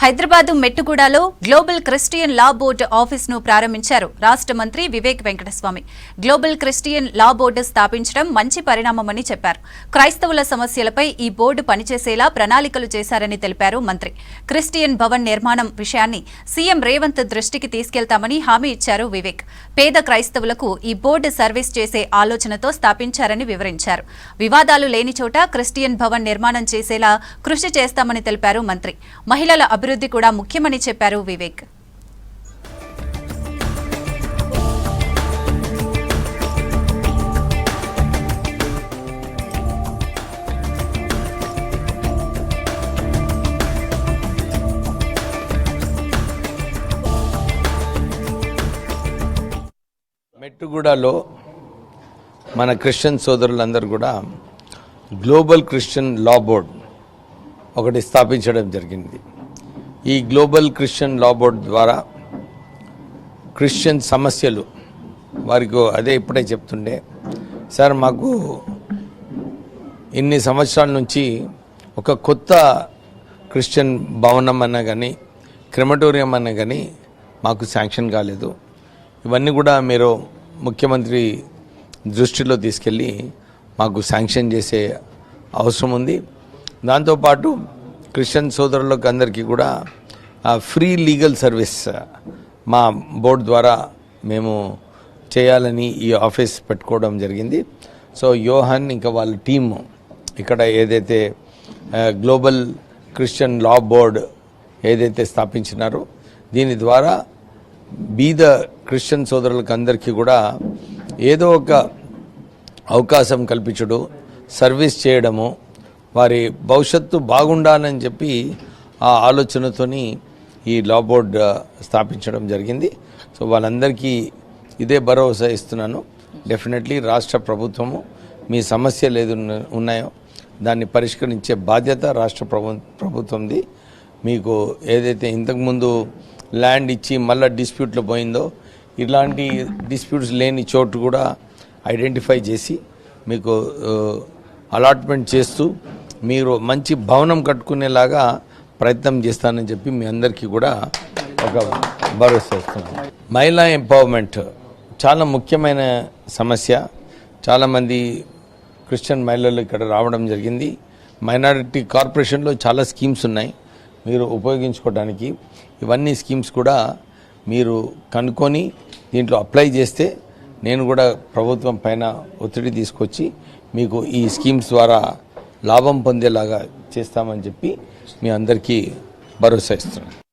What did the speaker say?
Hyderabad మెట్టుగూడలో global Christian లా board ఆఫీసును ప్రారంభించారు రాష్ట్ర మంత్రి వివేక్ వెంకటస్వామి. గ్లోబల్ క్రిస్టియన్ లా బోర్డు స్థాపించడం మంచి పరిణామమని చెప్పారు. క్రైస్తవుల సమస్యలపై ఈ బోర్డు పనిచేసేలా ప్రణాళికలు చేశారని తెలిపారు మంత్రి. క్రిస్టియన్ భవన్ నిర్మాణం విషయాన్ని సీఎం రేవంత్ దృష్టికి తీసుకెళ్తామని హామీ ఇచ్చారు వివేక్. పేద క్రైస్తవులకు ఈ బోర్డు సర్వీస్ చేసే ఆలోచనతో స్థాపించారని వివరించారు. వివాదాలు లేని చోట క్రిస్టియన్ భవన్ నిర్మాణం చేసేలా కృషి చేస్తామని తెలిపారు మంత్రి. మహిళల అభివృద్ధి కూడా ముఖ్యమని చెప్పారు వివేక్. మెట్టుగూడలో మన క్రిస్టియన్ సోదరులందరూ కూడా గ్లోబల్ క్రిస్టియన్ లా బోర్డ్ ఒకటి స్థాపించడం జరిగింది. ఈ గ్లోబల్ క్రిస్టియన్ లా బోర్డ్ ద్వారా క్రిస్టియన్ సమస్యలు వారికి అదే ఇప్పుడే చెప్తుండే, సార్ మాకు ఇన్ని సంవత్సరాల నుంచి ఒక కొత్త క్రిస్టియన్ భవనం అన్నా కానీ క్రెమటోరియం అన్నా కానీ మాకు శాంక్షన్ కాలేదు. ఇవన్నీ కూడా మీరు ముఖ్యమంత్రి దృష్టిలో తీసుకెళ్ళి మాకు శాంక్షన్ చేసే అవసరం ఉంది. దాంతోపాటు క్రిస్టియన్ సోదరులకు అందరికీ కూడా ఫ్రీ లీగల్ సర్వీస్ మా బోర్డు ద్వారా మేము చేయాలని ఈ ఆఫీస్ పెట్టుకోవడం జరిగింది. సో యోహాన్ ఇంకా వాళ్ళ టీము ఇక్కడ ఏదైతే గ్లోబల్ క్రిస్టియన్ లా బోర్డ్ ఏదైతే స్థాపించినారో దీని ద్వారా బీద క్రిస్టియన్ సోదరులకు అందరికీ కూడా ఏదో ఒక అవకాశం కల్పించడం, సర్వీస్ చేయడము, వారి భవిష్యత్తు బాగుండాలని చెప్పి ఆ ఆలోచనతోని ఈ లా బోర్డ్ స్థాపించడం జరిగింది. సో వాళ్ళందరికీ ఇదే భరోసా ఇస్తున్నాను. డెఫినెట్లీ రాష్ట్ర ప్రభుత్వము మీ సమస్యలు ఏది ఉన్నాయో దాన్ని పరిష్కరించే బాధ్యత రాష్ట్ర ప్రభుత్వంది. మీకు ఏదైతే ఇంతకుముందు ల్యాండ్ ఇచ్చి మళ్ళీ డిస్ప్యూట్లో పోయిందో ఇలాంటి డిస్ప్యూట్స్ లేని చోటు కూడా ఐడెంటిఫై చేసి మీకు అలాట్మెంట్ చేస్తూ మీరు మంచి భవనం కట్టుకునేలాగా ప్రయత్నం చేస్తానని చెప్పి మీ అందరికీ కూడా ఒక భరోసా ఇస్తున్నాను. మహిళా ఎంపవర్మెంట్ చాలా ముఖ్యమైన సమస్య. చాలామంది క్రిస్టియన్ మహిళలు ఇక్కడ రావడం జరిగింది. మైనారిటీ కార్పొరేషన్లో చాలా స్కీమ్స్ ఉన్నాయి మీరు ఉపయోగించుకోవడానికి. ఇవన్నీ స్కీమ్స్ కూడా మీరు కనుక్కొని దీంట్లో అప్లై చేస్తే నేను కూడా ప్రభుత్వం పైన ఒత్తిడి తీసుకొచ్చి మీకు ఈ స్కీమ్స్ ద్వారా లాభం పొందేలాగా చేస్తామని చెప్పి మీ అందరికీ భరోసా ఇస్తున్నాను.